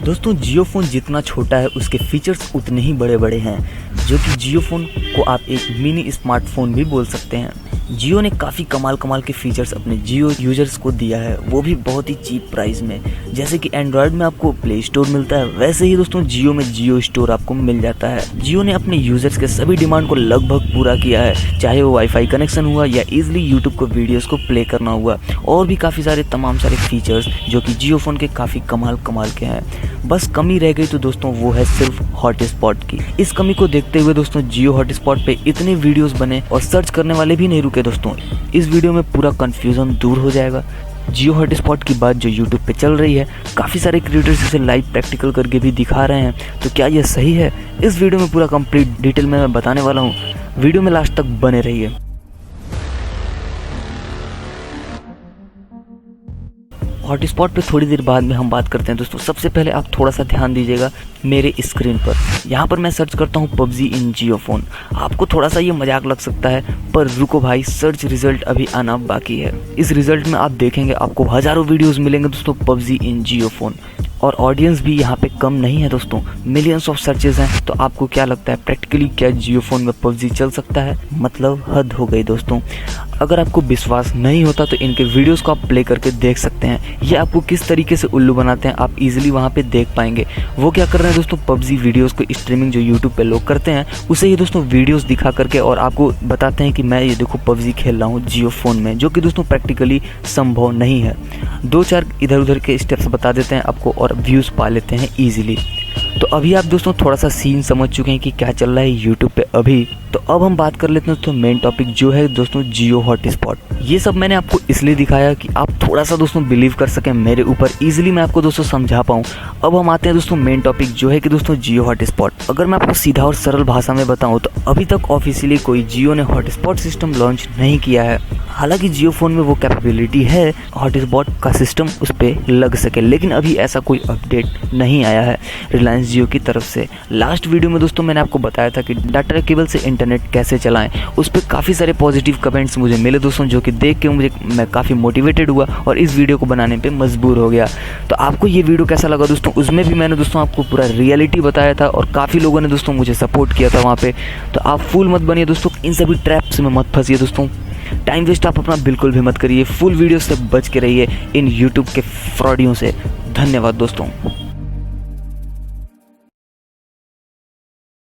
दोस्तों जियो फ़ोन जितना छोटा है उसके फीचर्स उतने ही बड़े बड़े हैं, जो कि जियो फ़ोन को आप एक मिनी स्मार्टफोन भी बोल सकते हैं। जियो ने काफ़ी कमाल के फीचर्स अपने जियो यूजर्स को दिया है, वो भी बहुत ही चीप प्राइस में। जैसे कि एंड्रॉयड में आपको प्ले स्टोर मिलता है, वैसे ही दोस्तों जियो में जियो स्टोर आपको मिल जाता है। जियो ने अपने यूजर्स के सभी डिमांड को लगभग पूरा किया है, चाहे वो वाईफाई कनेक्शन हुआ या इजिली यूट्यूब को वीडियोस को प्ले करना हुआ, और भी काफ़ी सारे तमाम सारे फीचर्स जो कि जियो फ़ोन के काफ़ी कमाल के हैं। बस कमी रह गई तो दोस्तों वो है सिर्फ हॉटस्पॉट की। इस कमी को देखते हुए दोस्तों जियो हॉटस्पॉट पे इतने वीडियोस बने और सर्च करने वाले भी नहीं रुके दोस्तों। इस वीडियो में पूरा कंफ्यूजन दूर हो जाएगा। जियो हॉटस्पॉट की बात जो यूट्यूब पे चल रही है, काफ़ी सारे क्रिएटर्स इसे लाइव प्रैक्टिकल करके भी दिखा रहे हैं, तो क्या यह सही है? इस वीडियो में पूरा कंप्लीट डिटेल में मैं बताने वाला हूँ। वीडियो में लास्ट तक बने रहिए। हॉटस्पॉट पे थोड़ी देर बाद में हम बात करते हैं दोस्तों। सबसे पहले आप थोड़ा सा ध्यान दीजिएगा मेरे स्क्रीन पर। यहाँ पर मैं सर्च करता हूँ पबजी इन जियो फ़ोन। आपको थोड़ा सा ये मजाक लग सकता है, पर रुको भाई, सर्च रिजल्ट अभी आना बाकी है। इस रिजल्ट में आप देखेंगे आपको हज़ारों वीडियोस मिलेंगे दोस्तों पबजी इन जियो फ़ोन, और ऑडियंस भी यहाँ पे कम नहीं है दोस्तों, मिलियंस ऑफ सर्चेज हैं। तो आपको क्या लगता है प्रैक्टिकली क्या जियो फ़ोन में पबजी चल सकता है? मतलब हद हो गई दोस्तों। अगर आपको विश्वास नहीं होता तो इनके वीडियोस को आप प्ले करके देख सकते हैं। ये आपको किस तरीके से उल्लू बनाते हैं आप इजीली वहाँ पे देख पाएंगे। वो क्या कर रहे हैं दोस्तों, पबजी वीडियोस को स्ट्रीमिंग जो यूट्यूब पे लोग करते हैं उसे ये दोस्तों वीडियोस दिखा करके और आपको बताते हैं कि मैं ये देखो पबजी खेल रहा हूँ जियो फ़ोन में, जो कि दोस्तों प्रैक्टिकली संभव नहीं है। 2-4 इधर उधर के स्टेप्स बता देते हैं आपको और व्यूज़ पा लेते हैं ईजिली। तो अभी आप दोस्तों थोड़ा सा सीन समझ चुके हैं कि क्या चल रहा है यूट्यूब पे अभी। तो अब हम बात कर लेते हैं दोस्तों मेन टॉपिक जो है दोस्तों जियो हॉटस्पॉट। ये सब मैंने आपको इसलिए दिखाया कि आप थोड़ा सा दोस्तों बिलीव कर सकें मेरे ऊपर, इजीली मैं आपको दोस्तों समझा पाऊँ। अब हम आते हैं दोस्तों मेन टॉपिक जो है कि दोस्तों जियो हॉटस्पॉट। अगर मैं आपको सीधा और सरल भाषा में बताऊँ तो अभी तक ऑफिशियली कोई जियो ने हॉटस्पॉट सिस्टम लॉन्च नहीं किया है। हालांकि जियो फ़ोन में वो कैपेबिलिटी है हॉटस्पॉट का सिस्टम उस पर लग सके, लेकिन अभी ऐसा कोई अपडेट नहीं आया है रिलायंस जियो की तरफ से। लास्ट वीडियो में दोस्तों मैंने आपको बताया था कि डाटा केबल से इंटरनेट कैसे चलाएं, उस पर काफ़ी सारे पॉजिटिव कमेंट्स मुझे मिले दोस्तों, जो कि देख के मैं काफ़ी मोटिवेटेड हुआ और इस वीडियो को बनाने पे मजबूर हो गया। तो आपको ये वीडियो कैसा लगा दोस्तों? उसमें भी मैंने दोस्तों आपको पूरा रियलिटी बताया था और काफ़ी लोगों ने दोस्तों मुझे सपोर्ट किया था वहाँ पे। तो आप फुल मत बनिए दोस्तों, इन सभी ट्रैप्स में मत फंसिए दोस्तों। टाइम वेस्ट आप अपना बिल्कुल भी मत करिए, फुल वीडियो से बच के रहिए इन यूट्यूब के फ्रॉडियों से। धन्यवाद दोस्तों।